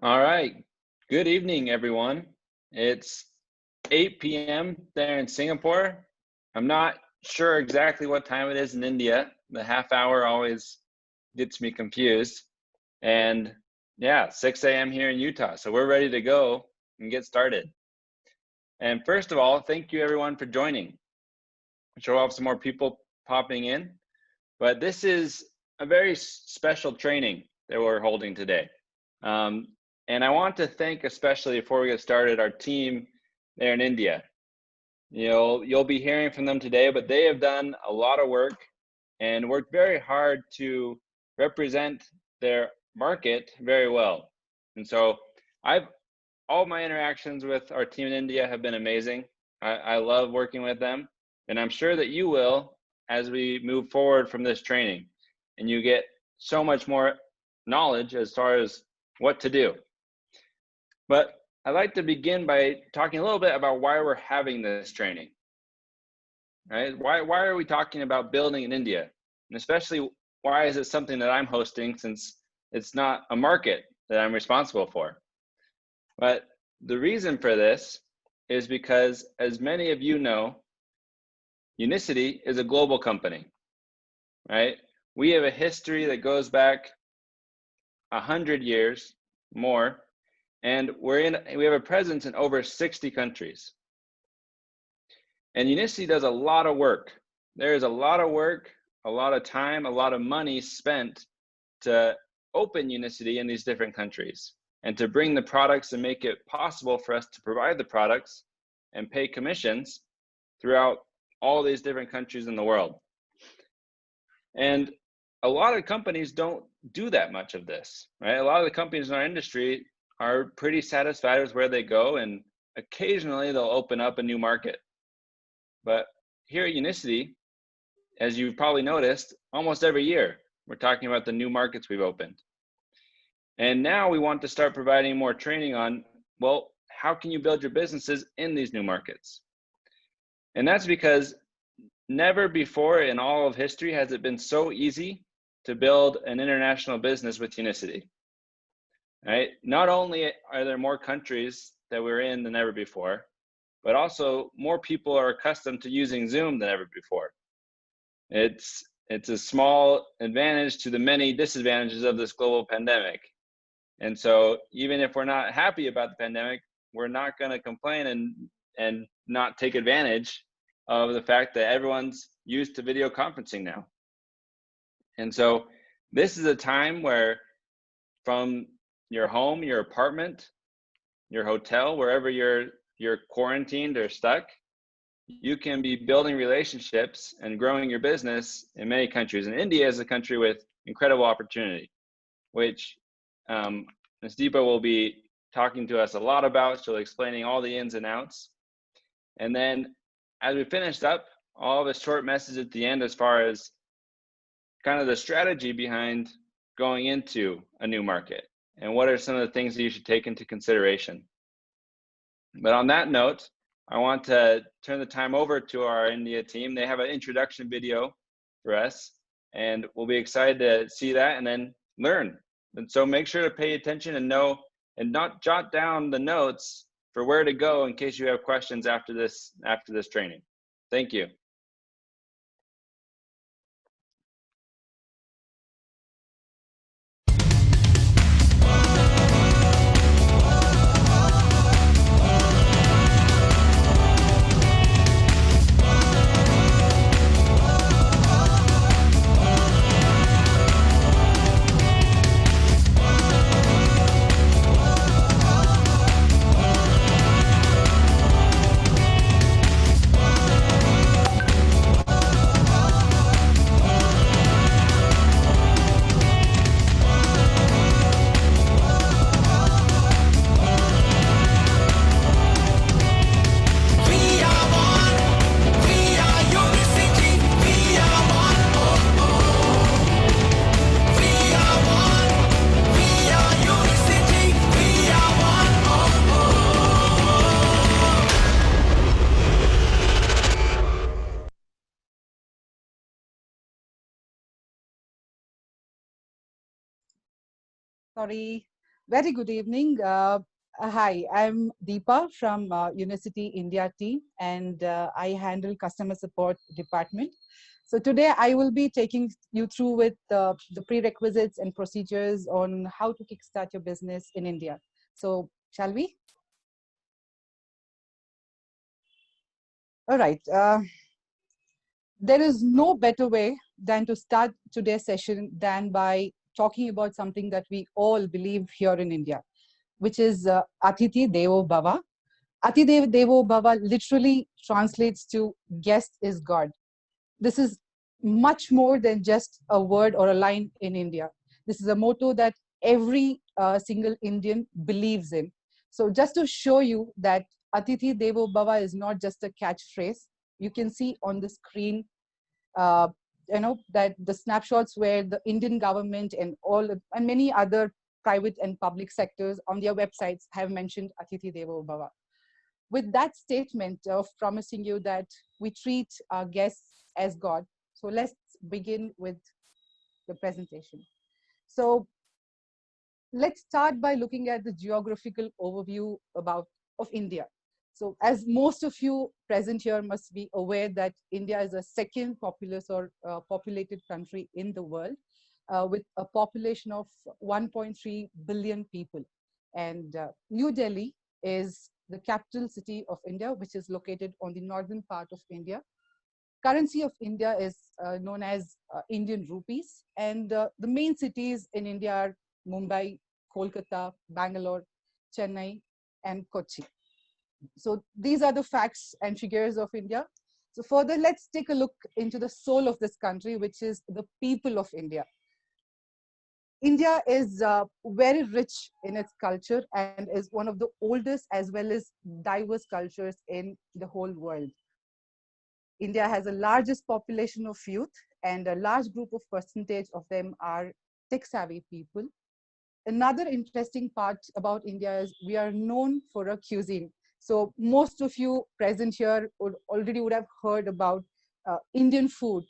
All right. Good evening, everyone. It's 8 p.m. there in Singapore. I'm not sure exactly what time it is in India. The half hour always gets me confused. And yeah, 6 a.m. here in Utah. So we're ready to go and get started. And first of all, thank you everyone for joining. I'm sure we'll have some more people popping in, but this is a very special training that we're holding today. And I want to thank, especially before we get started, our team there in India. You'll be hearing from them today, but they have done a lot of work and worked very hard to represent their market very well. And so all my interactions with our team in India have been amazing. I love working with them, and I'm sure that you will as we move forward from this training, and you get so much more knowledge as far as what to do. But I'd like to begin by talking a little bit about why we're having this training, right? Why are we talking about building in India? And especially, why is it something that I'm hosting, since it's not a market that I'm responsible for? But the reason for this is because, as many of you know, Unicity is a global company, right? We have a history that goes back 100 years more, and we have a presence in over 60 countries. And Unicity does a lot of work. There is a lot of work, a lot of time, a lot of money spent to open Unicity in these different countries and to bring the products and make it possible for us to provide the products and pay commissions throughout all these different countries in the world. And a lot of companies don't do that much of this, right? A lot of the companies in our industry are pretty satisfied with where they go, and occasionally they'll open up a new market. But here at Unicity, as you've probably noticed, almost every year we're talking about the new markets we've opened. And now we want to start providing more training on, well, how can you build your businesses in these new markets? And that's because never before in all of history has it been so easy to build an international business with Unicity. Right? Not only are there more countries that we're in than ever before, but also more people are accustomed to using Zoom than ever before. It's a small advantage to the many disadvantages of this global pandemic. And so even if we're not happy about the pandemic, we're not going to complain and not take advantage of the fact that everyone's used to video conferencing now. And so this is a time where, from your home, your apartment, your hotel, wherever you're quarantined or stuck, you can be building relationships and growing your business in many countries. And India is a country with incredible opportunity, which Ms. Deepa will be talking to us a lot about. She'll be explaining all the ins and outs. And then as we finished up, all the short message at the end as far as kind of the strategy behind going into a new market and what are some of the things that you should take into consideration. But on that note, I want to turn the time over to our India team. They have an introduction video for us, and we'll be excited to see that and then learn. And so make sure to pay attention and know, and not jot down the notes for where to go in case you have questions after this training. Thank you. Sorry, Very good evening. Hi, I'm Deepa from Unicity India team, and I handle customer support department. So today I will be taking you through with the prerequisites and procedures on how to kickstart your business in India. So shall we? All right. There is no better way than to start today's session than by talking about something that we all believe here in India, which is Atithi Devo Bhava. Atidev Devo Bhava literally translates to guest is God. This is much more than just a word or a line in India. This is a motto that every single Indian believes in. So just to show you that Atithi Devo Bhava is not just a catchphrase, you can see on the screen uh, that the snapshots where the Indian government and and many other private and public sectors on their websites have mentioned Atithi Devo Bhava. With that statement of promising you that we treat our guests as God, so let's begin with the presentation. So let's start by looking at the geographical overview of India. So as most of you present here must be aware that India is the second populous or populated country in the world with a population of 1.3 billion people. And New Delhi is the capital city of India, which is located on the northern part of India. Currency of India is known as Indian rupees, and the main cities in India are Mumbai, Kolkata, Bangalore, Chennai, and Kochi. So these are the facts and figures of India. So further, let's take a look into the soul of this country, which is the people of India. India is very rich in its culture and is one of the oldest as well as diverse cultures in the whole world. India has the largest population of youth, and a large group of percentage of them are tech-savvy people. Another interesting part about India is we are known for a cuisine. So most of you present here would have heard about Indian food,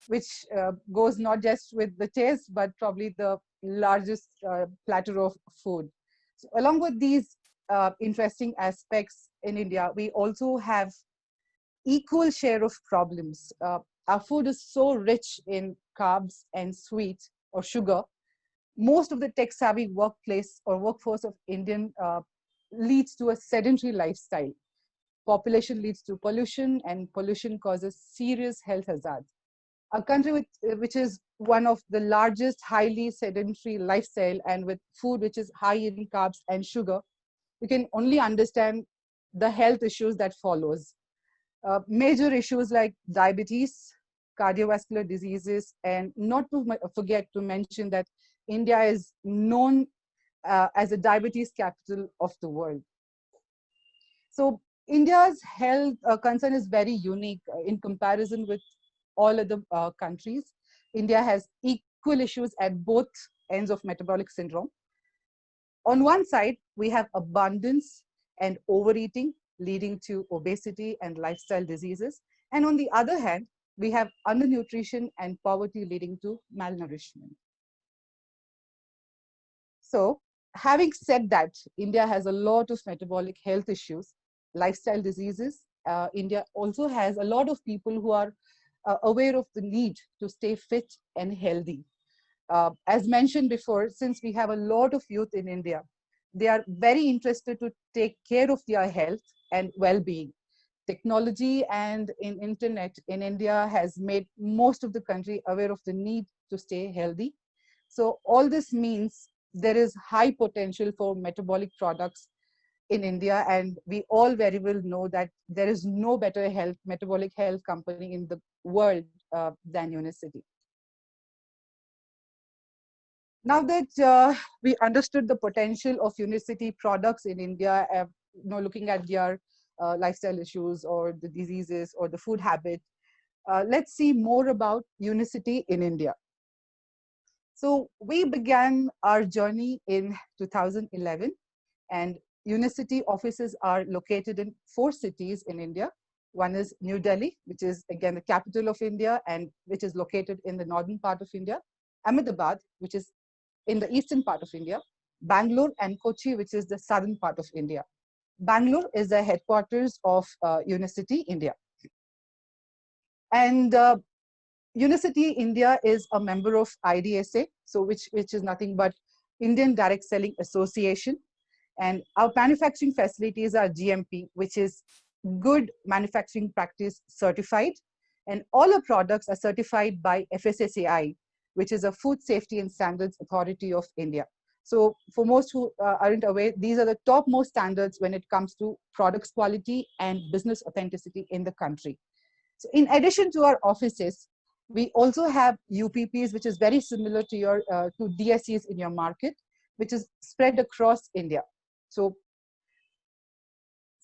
which goes not just with the taste, but probably the largest platter of food. So along with these interesting aspects in India, we also have equal share of problems. Our food is so rich in carbs and sweet or sugar. Most of the tech savvy workplace or workforce of Indian leads to a sedentary lifestyle. Population leads to pollution, and pollution causes serious health hazards. A country which is one of the largest highly sedentary lifestyle and with food which is high in carbs and sugar, you can only understand the health issues that follows. Major issues like diabetes, cardiovascular diseases, and not to forget to mention that India is known as a diabetes capital of the world. So India's health concern is very unique in comparison with all other countries. India has equal issues at both ends of metabolic syndrome. On one side, we have abundance and overeating leading to obesity and lifestyle diseases. And on the other hand, we have undernutrition and poverty leading to malnourishment. So, having said that, India has a lot of metabolic health issues, lifestyle diseases. India also has a lot of people who are aware of the need to stay fit and healthy. As mentioned before, since we have a lot of youth in India, they are very interested to take care of their health and well-being. Technology and in internet in India has made most of the country aware of the need to stay healthy. So all this means there is high potential for metabolic products in India, and we all very well know that there is no better metabolic health company in the world than Unicity. Now that we understood the potential of Unicity products in India, looking at their lifestyle issues or the diseases or the food habit, let's see more about Unicity in India. So we began our journey in 2011, and Unicity offices are located in 4 cities in India. One is New Delhi, which is again the capital of India and which is located in the northern part of India. Ahmedabad, which is in the eastern part of India. Bangalore and Kochi, which is the southern part of India. Bangalore is the headquarters of Unicity India. And Unicity India is a member of IDSA, so which is nothing but Indian Direct Selling Association. And our manufacturing facilities are GMP, which is Good Manufacturing Practice Certified. And all our products are certified by FSSAI, which is a Food Safety and Standards Authority of India. So for most who aren't aware, these are the topmost standards when it comes to products quality and business authenticity in the country. So in addition to our offices, we also have UPPs, which is very similar to your to DSCs in your market, which is spread across India. So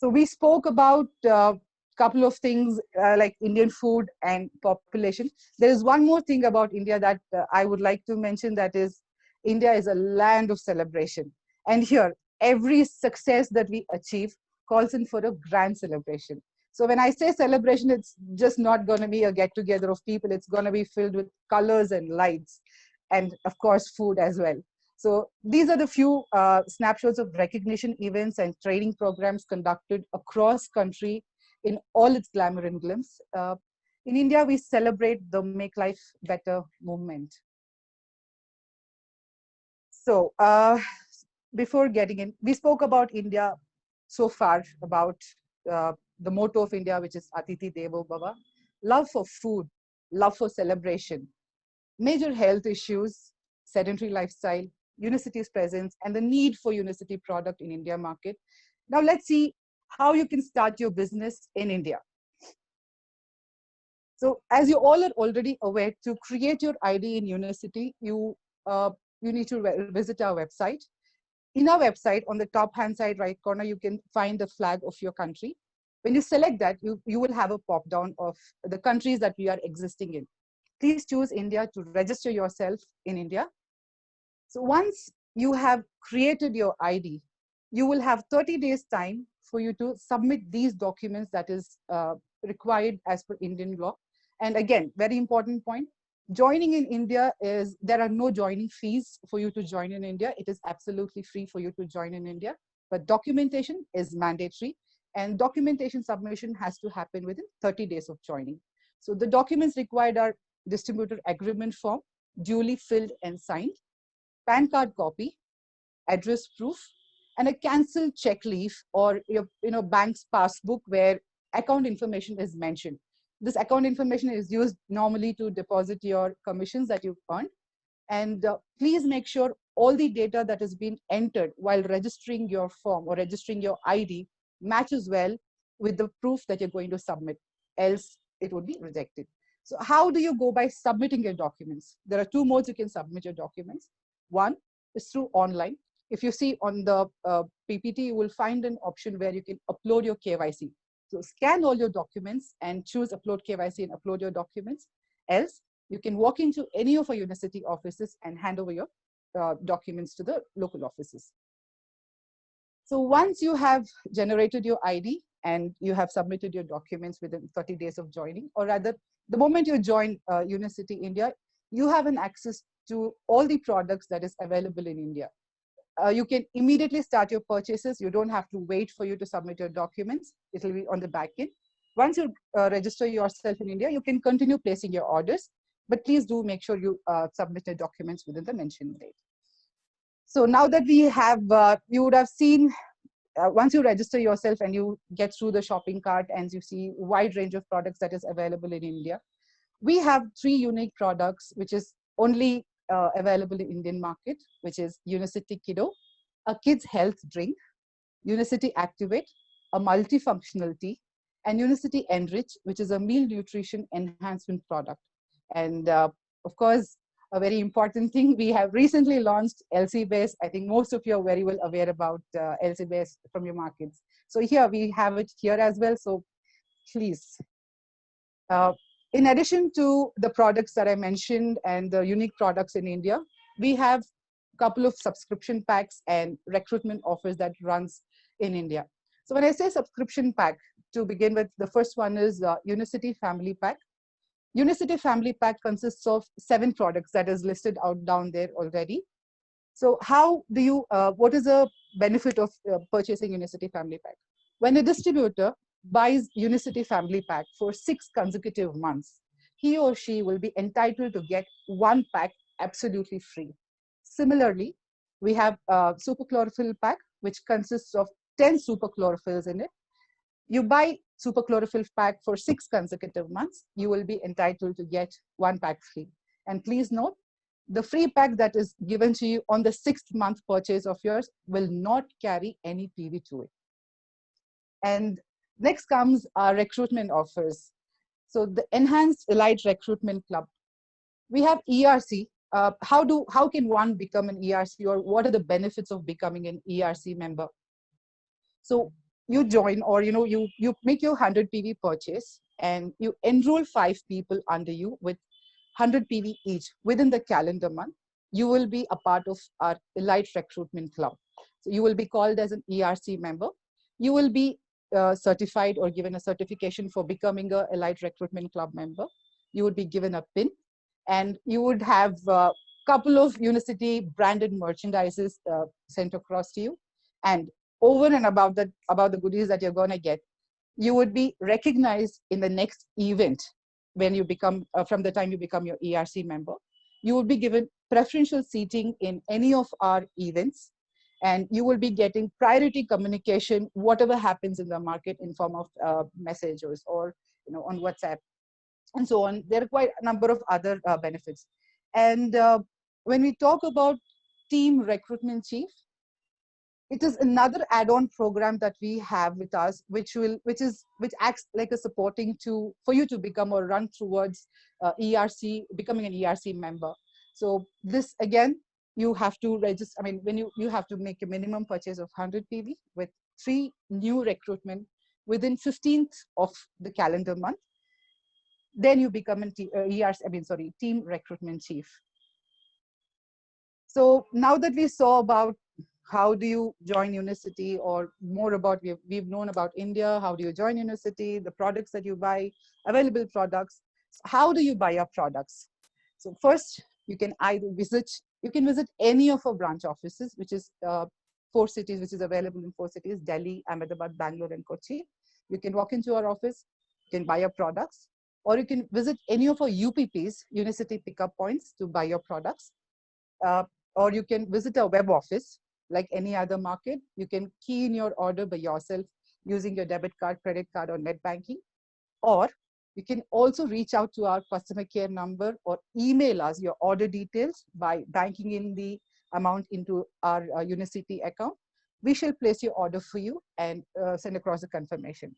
we spoke about a couple of things like Indian food and population. There is one more thing about India that I would like to mention, that is India is a land of celebration. And here, every success that we achieve calls in for a grand celebration. So when I say celebration, it's just not going to be a get together of people. It's going to be filled with colors and lights, and of course, food as well. So these are the few snapshots of recognition events and training programs conducted across country in all its glamour and glimpse. In India, we celebrate the Make Life Better movement. So before getting in, we spoke about India so far, about the motto of India, which is Atithi Devo Bhava, love for food, love for celebration, major health issues, sedentary lifestyle, Unicity's presence, and the need for Unicity product in India market. Now let's see how you can start your business in India. So as you all are already aware, to create your ID in Unicity, you need to visit our website. In our website, on the top hand side right corner, you can find the flag of your country. When you select that, you will have a pop down of the countries that we are existing in. Please choose India to register yourself in India. So once you have created your ID, you will have 30 days time for you to submit these documents that is required as per Indian law. And again, very important point, joining in India is, there are no joining fees for you to join in India. It is absolutely free for you to join in India, but documentation is mandatory, and documentation submission has to happen within 30 days of joining. So the documents required are distributor agreement form, duly filled and signed, PAN card copy, address proof, and a cancelled check leaf or your bank's passbook where account information is mentioned. This account information is used normally to deposit your commissions that you've earned. And please make sure all the data that has been entered while registering your form or registering your ID matches well with the proof that you're going to submit, else it would be rejected. So how do you go by submitting your documents? There are two modes you can submit your documents. One is through online. If you see on the PPT, you will find an option where you can upload your KYC. So scan all your documents and choose upload KYC and upload your documents. Else, you can walk into any of our Unicity offices and hand over your documents to the local offices. So once you have generated your ID and you have submitted your documents within 30 days of joining, or rather, the moment you join Unicity India, you have an access to all the products that is available in India. You can immediately start your purchases. You don't have to wait for you to submit your documents. It will be on the back end. Once you register yourself in India, you can continue placing your orders, but please do make sure you submit your documents within the mentioned date. So now that we have, you would have seen, once you register yourself and you get through the shopping cart and you see a wide range of products that is available in India, we have 3 unique products, which is only available in Indian market, which is Unicity Kiddo, a kids health drink, Unicity Activate, a multifunctional tea, and Unicity Enrich, which is a meal nutrition enhancement product. And of course, a very important thing, we have recently launched LC Base. I think most of you are very well aware about LC Base from your markets. So here we have it here as well. So please. In addition to the products that I mentioned and the unique products in India, we have a couple of subscription packs and recruitment offers that runs in India. So when I say subscription pack, to begin with, the first one is Unicity Family Pack. Unicity Family Pack consists of 7 products that is listed out down there already. So how do you, what is the benefit of purchasing Unicity Family Pack? When a distributor buys Unicity Family Pack for 6 consecutive months, he or she will be entitled to get one pack absolutely free. Similarly, we have a super chlorophyll pack, which consists of 10 super chlorophylls in it. You buy super chlorophyll pack for 6 consecutive months, you will be entitled to get one pack free. And please note, the free pack that is given to you on the 6th month purchase of yours will not carry any PV to it. And next comes our recruitment offers. So the Enhanced Elite Recruitment Club. We have ERC. How can one become an ERC, or what are the benefits of becoming an ERC member? So you join, or you make your 100 PV purchase and you enroll 5 people under you with 100 PV each within the calendar month. You will be a part of our Elite Recruitment Club. So you will be called as an ERC member. You will be certified or given a certification for becoming a Elite Recruitment Club member. You would be given a pin, and you would have a couple of Unicity branded merchandises sent across to you. And over and about the goodies that you're going to get, you would be recognized in the next event when you become, from the time you become your ERC member. You will be given preferential seating in any of our events, and you will be getting priority communication, whatever happens in the market, in form of messages or on WhatsApp and so on. There are quite a number of other benefits. And when we talk about team recruitment chief, it is another add-on program that we have with us, which acts like a supporting to for you to become or run towards becoming an ERC member. So this again, you have to register. I mean, when you have to make a minimum purchase of 100 PV with 3 new recruitment within 15th of the calendar month, then you become an team recruitment chief. So now that we saw about how do you join Unicity, or more about, we've known about India, how do you join Unicity, the products that you buy, available products, how do you buy your products? So first, you can visit any of our branch offices, which is 4 cities, which is available in 4 cities, Delhi, Ahmedabad, Bangalore, and Kochi. You can walk into our office, you can buy your products, or you can visit any of our UPPs, Unicity pickup points, to buy your products. Or you can visit our web office. Like any other market, you can key in your order by yourself using your debit card, credit card, or net banking. Or you can also reach out to our customer care number or email us your order details by banking in the amount into our Unicity account. We shall place your order for you and send across a confirmation.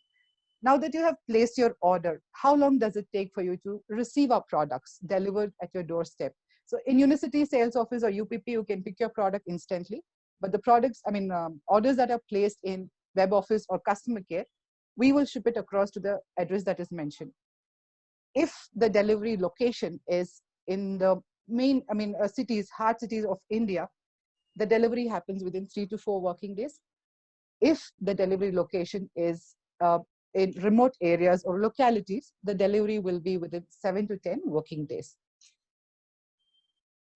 Now that you have placed your order, how long does it take for you to receive our products delivered at your doorstep? So in Unicity sales office or UPP, you can pick your product instantly. But the products, orders that are placed in web office or customer care, we will ship it across to the address that is mentioned. If the delivery location is in the main, hard cities of India, the delivery happens within 3 to 4 working days. If the delivery location is in remote areas or localities, the delivery will be within 7 to 10 working days.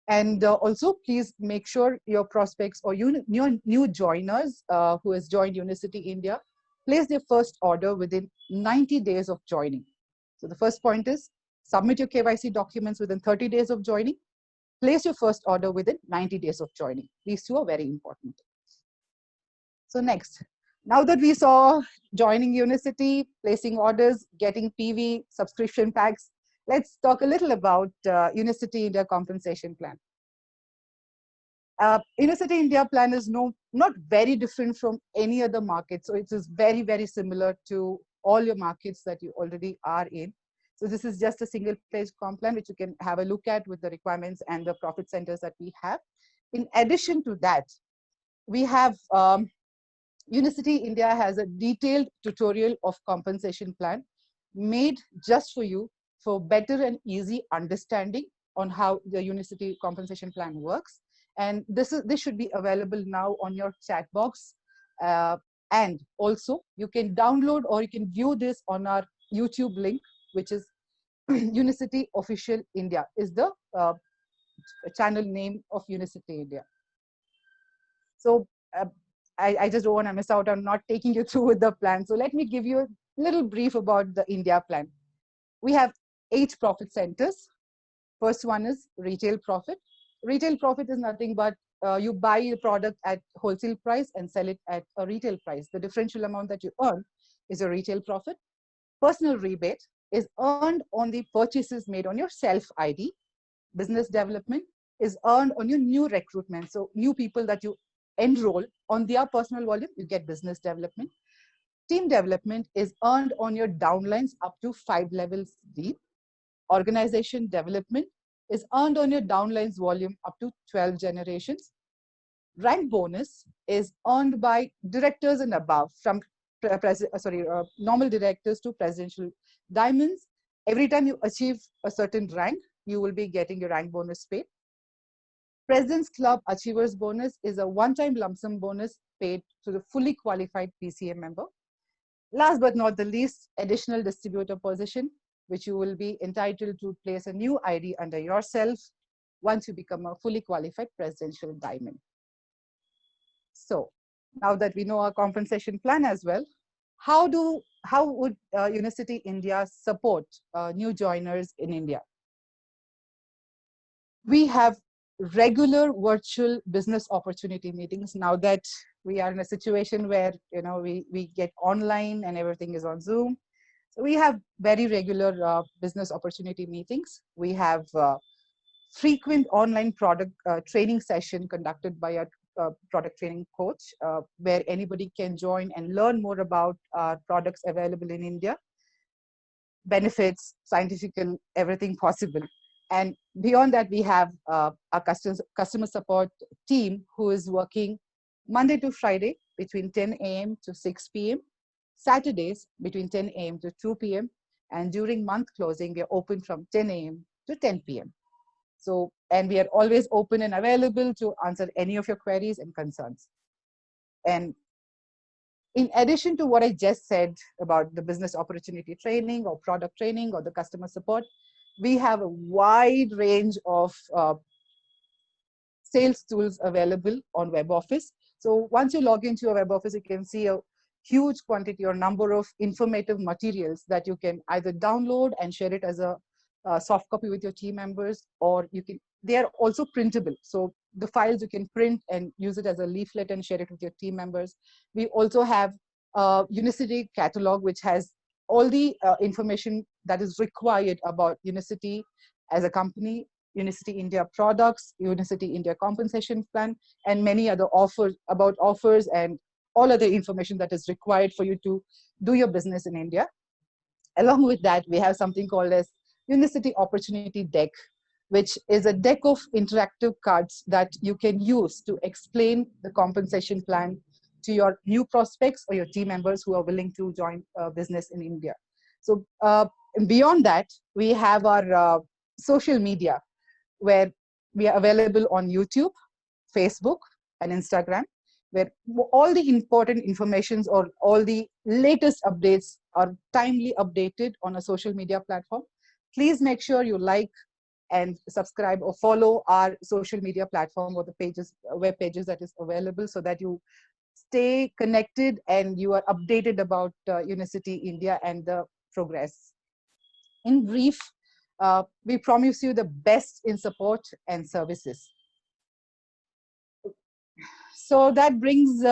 And also, please make sure your prospects or new joiners who has joined Unicity India place their first order within 90 days of joining. So the first point is submit your KYC documents within 30 days of joining. Place your first order within 90 days of joining. These 2 are very important. So next, now that we saw joining Unicity, placing orders, getting PV subscription packs, let's talk a little about Unicity India compensation plan. Unicity India plan is not very different from any other market. So it is very, very similar to all your markets that you already are in. So this is just a single page comp plan, which you can have a look at with the requirements and the profit centers that we have. In addition to that, we have Unicity India has a detailed tutorial of compensation plan made just for you for better and easy understanding on how the Unicity compensation plan works. And this should be available now on your chat box. And also you can download or you can view this on our YouTube link, which is Unicity Official India is the channel name of Unicity India. So I just don't want to miss out on not taking you through with the plan. So let me give you a little brief about the India plan. We have 8 profit centers. First one is retail profit. Retail profit is nothing but you buy a product at wholesale price and sell it at a retail price. The differential amount that you earn is a retail profit. Personal rebate is earned on the purchases made on your self ID. Business development is earned on your new recruitment. So new people that you enroll on their personal volume, you get business development. Team development is earned on your downlines up to 5 levels deep. Organization development is earned on your downlines volume up to 12 generations. Rank bonus is earned by directors and above, from normal directors to presidential diamonds. Every time you achieve a certain rank, you will be getting your rank bonus paid. President's Club Achievers Bonus is a one-time lump sum bonus paid to the fully qualified PCA member. Last but not the least, additional distributor position, which you will be entitled to place a new ID under yourself once you become a fully qualified presidential diamond. So now that we know our compensation plan as well, how would Unicity India support new joiners in India? We have regular virtual business opportunity meetings now that we are in a situation where we get online and everything is on Zoom. So we have very regular business opportunity meetings. We have frequent online product training session conducted by a product training coach, where anybody can join and learn more about products available in India, benefits, scientific, everything possible. And beyond that, we have our customer support team who is working Monday to Friday between 10 a.m. to 6 p.m., Saturdays between 10 a.m. to 2 p.m., and during month closing, we are open from 10 a.m. to 10 p.m. So, and we are always open and available to answer any of your queries and concerns. And in addition to what I just said about the business opportunity training or product training or the customer support, we have a wide range of sales tools available on web office. So once you log into your web office, you can see a huge quantity or number of informative materials that you can either download and share it as a soft copy with your team members, or they are also printable. So the files you can print and use it as a leaflet and share it with your team members. We also have a Unicity catalog, which has all the information that is required about Unicity as a company, Unicity India products, Unicity India compensation plan, and many other offers and all other information that is required for you to do your business in India. Along with that, we have something called as Unicity Opportunity Deck, which is a deck of interactive cards that you can use to explain the compensation plan to your new prospects or your team members who are willing to join business in India. So beyond that, we have our social media, where we are available on YouTube, Facebook, and Instagram, where all the important informations or all the latest updates are timely updated on a social media platform. Please make sure you like and subscribe or follow our social media platform or the web pages that is available, so that you stay connected and you are updated about Unicity India and the progress. In brief, we promise you the best in support and services. So that brings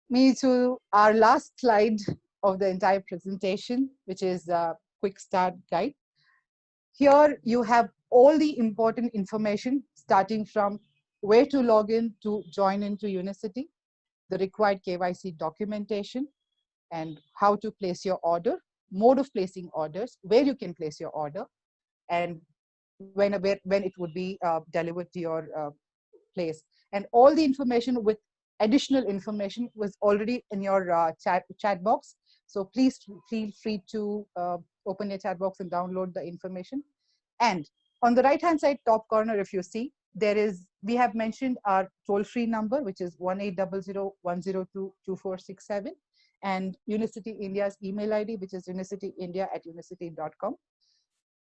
me to our last slide of the entire presentation, which is a quick start guide. Here you have all the important information, starting from where to log in to join into Unicity, the required KYC documentation, and how to place your order, mode of placing orders, where you can place your order, and when it would be delivered to your place. And all the information with additional information was already in your chat box. So please feel free to open your chat box and download the information. And on the right-hand side top corner, if you see, we have mentioned our toll-free number, which is 1-800-102-2467, and Unicity India's email ID, which is unicityindia@unicity.com.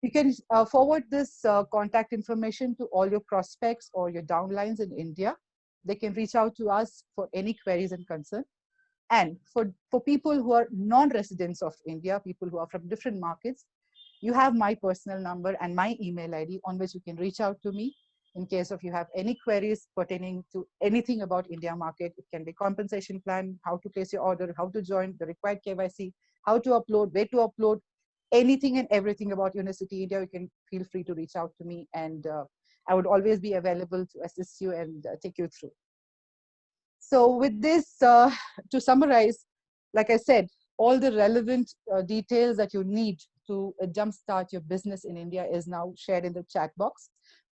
You can forward this contact information to all your prospects or your downlines in India. they can reach out to us for any queries and concern. And for people who are non-residents of India, people who are from different markets, you have my personal number and my email ID on which you can reach out to me in case of you have any queries pertaining to anything about India market. It can be compensation plan, how to place your order, how to join, the required KYC, how to upload, where to upload, anything and everything about Unicity India. You can feel free to reach out to me, and I would always be available to assist you and take you through. So with this, to summarize, like I said, all the relevant details that you need to jumpstart your business in India is now shared in the chat box.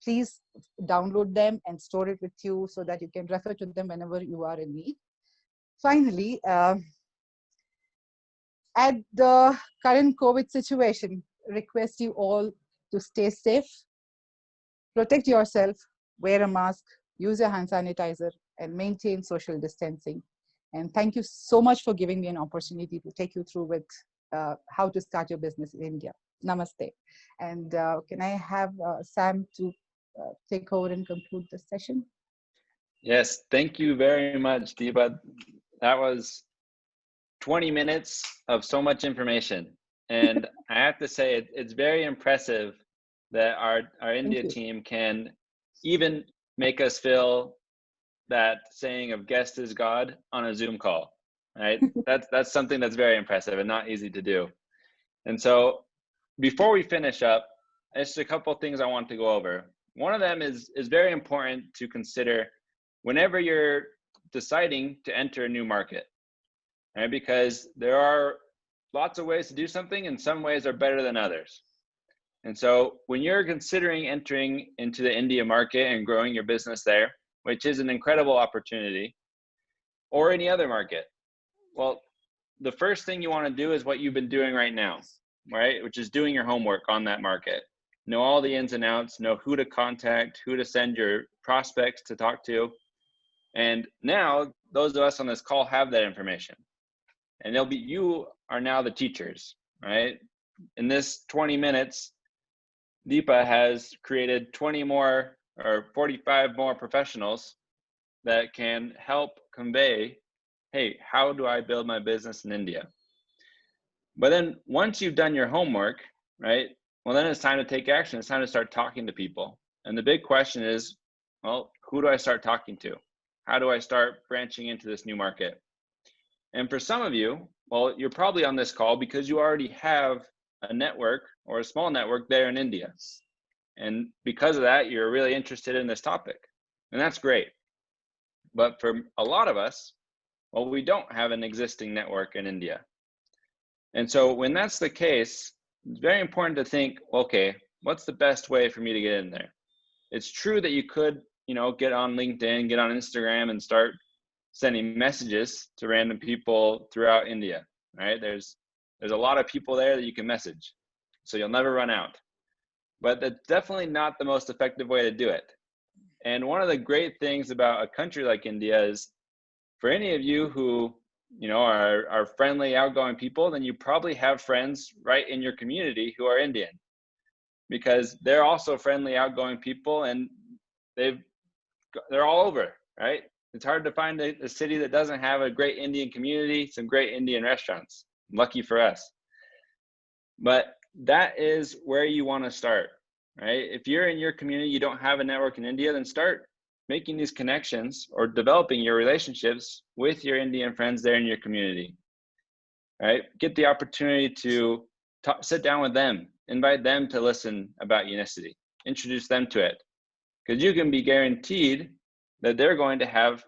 Please download them and store it with you so that you can refer to them whenever you are in need. Finally, at the current COVID situation, request you all to stay safe, protect yourself, wear a mask, use your hand sanitizer, and maintain social distancing. And thank you so much for giving me an opportunity to take you through with how to start your business in India. Namaste. And can I have Sam to take over and conclude the session? Yes, thank you very much, Deepa. That was 20 minutes of so much information. And I have to say, it's very impressive that our India team can even make us feel that saying of guest is God on a Zoom call, right? That's something that's very impressive and not easy to do. And so before we finish up, just a couple of things I want to go over. One of them is very important to consider whenever you're deciding to enter a new market, right? Because there are lots of ways to do something, and some ways are better than others. And so when you're considering entering into the India market and growing your business there, which is an incredible opportunity, or any other market, well, the first thing you want to do is what you've been doing right now, right? Which is doing your homework on that market. Know all the ins and outs, know who to contact, who to send your prospects to talk to. And now those of us on this call have that information. And you are now the teachers, right? In this 20 minutes, Deepa has created 20 more or 45 more professionals that can help convey, hey, how do I build my business in India? But then once you've done your homework, right? Well, then it's time to take action. It's time to start talking to people. And the big question is, well, who do I start talking to? How do I start branching into this new market? And for some of you, well, you're probably on this call because you already have a network or a small network there in India. And because of that, you're really interested in this topic. And that's great. But for a lot of us, well, we don't have an existing network in India. And so when that's the case, it's very important to think, okay, what's the best way for me to get in there? It's true that you could, get on LinkedIn, get on Instagram and start sending messages to random people throughout India, right? There's a lot of people there that you can message, so you'll never run out. But that's definitely not the most effective way to do it. And one of the great things about a country like India is, for any of you who are friendly, outgoing people, then you probably have friends right in your community who are Indian, because they're also friendly, outgoing people, and they're all over, right? It's hard to find a city that doesn't have a great Indian community, some great Indian restaurants. Lucky for us. But that is where you want to start, right? If you're in your community, you don't have a network in India, then start making these connections or developing your relationships with your Indian friends there in your community, right? Get the opportunity to sit down with them, invite them to listen about Unicity, introduce them to it, because you can be guaranteed that they're going to have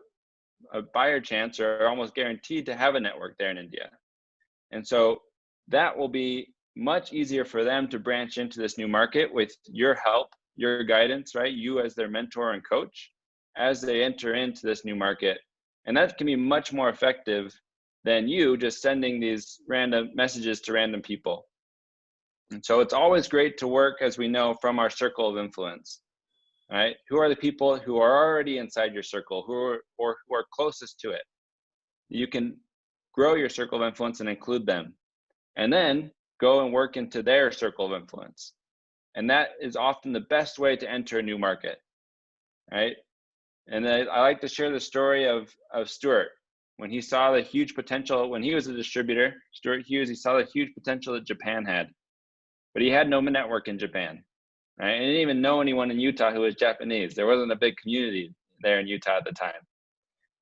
a buyer chance, or almost guaranteed to have a network there in India. And so that will be much easier for them to branch into this new market with your help, your guidance, right? You as their mentor and coach as they enter into this new market. And that can be much more effective than you just sending these random messages to random people. And so it's always great to work, as we know, from our circle of influence, right? Who are the people who are already inside your circle, who are closest to it? You can grow your circle of influence and include them, and then go and work into their circle of influence. And that is often the best way to enter a new market, right? And I like to share the story of Stuart. When he saw the huge potential, when he was a distributor, Stuart Hughes, he saw the huge potential that Japan had, but he had no network in Japan, right? And he didn't even know anyone in Utah who was Japanese. There wasn't a big community there in Utah at the time.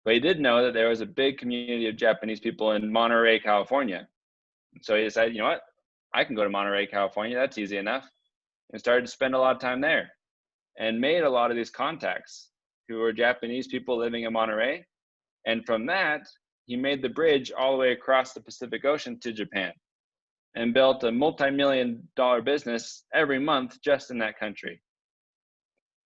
But he did know that there was a big community of Japanese people in Monterey, California. So he decided, you know what? I can go to Monterey, California. That's easy enough. And started to spend a lot of time there and made a lot of these contacts who were Japanese people living in Monterey. And from that, he made the bridge all the way across the Pacific Ocean to Japan and built a multi-million-dollar business every month just in that country.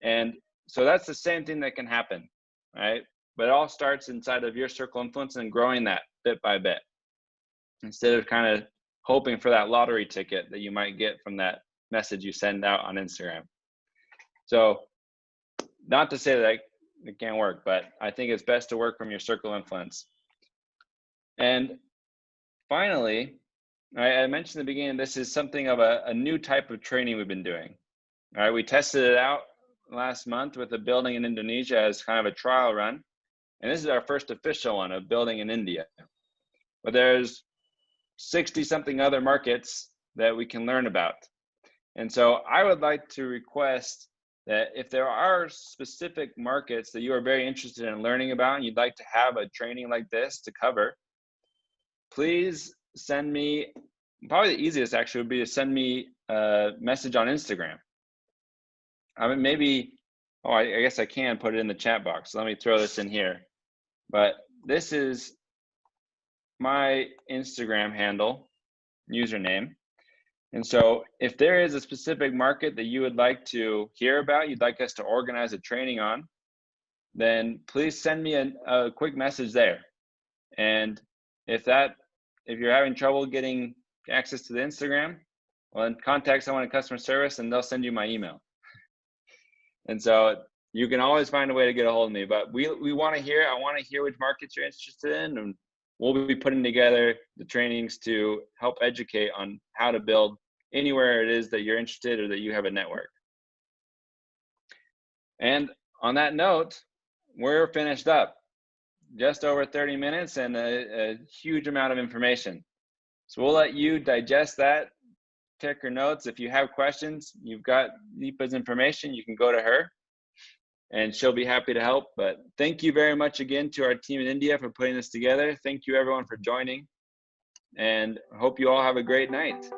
And so that's the same thing that can happen, right? But it all starts inside of your circle of influence and growing that bit by bit, instead of kind of hoping for that lottery ticket that you might get from that message you send out on Instagram. So not to say that it can't work, but I think it's best to work from your circle of influence. And finally, I mentioned in the beginning, this is something of a new type of training we've been doing. All right, we tested it out last month with a building in Indonesia as kind of a trial run. And this is our first official one of building in India. But there's 60 something other markets that we can learn about. And so I would like to request that if there are specific markets that you are very interested in learning about and you'd like to have a training like this to cover, please send me, probably the easiest actually would be to send me a message on Instagram. I mean, maybe, I guess I can put it in the chat box. Let me throw this in here. But this is my Instagram handle, username. And so if there is a specific market that you would like to hear about, you'd like us to organize a training on, then please send me a quick message there. And if you're having trouble getting access to the Instagram, well, then contact someone in customer service and they'll send you my email. And so you can always find a way to get a hold of me, but we want to hear, I want to hear which markets you're interested in, and we'll be putting together the trainings to help educate on how to build anywhere it is that you're interested or that you have a network. And on that note, we're finished up. Just over 30 minutes and a huge amount of information. So we'll let you digest that, take your notes. If you have questions, you've got Deepa's information, you can go to her and she'll be happy to help. But thank you very much again to our team in India for putting this together. Thank you everyone for joining, and hope you all have a great night.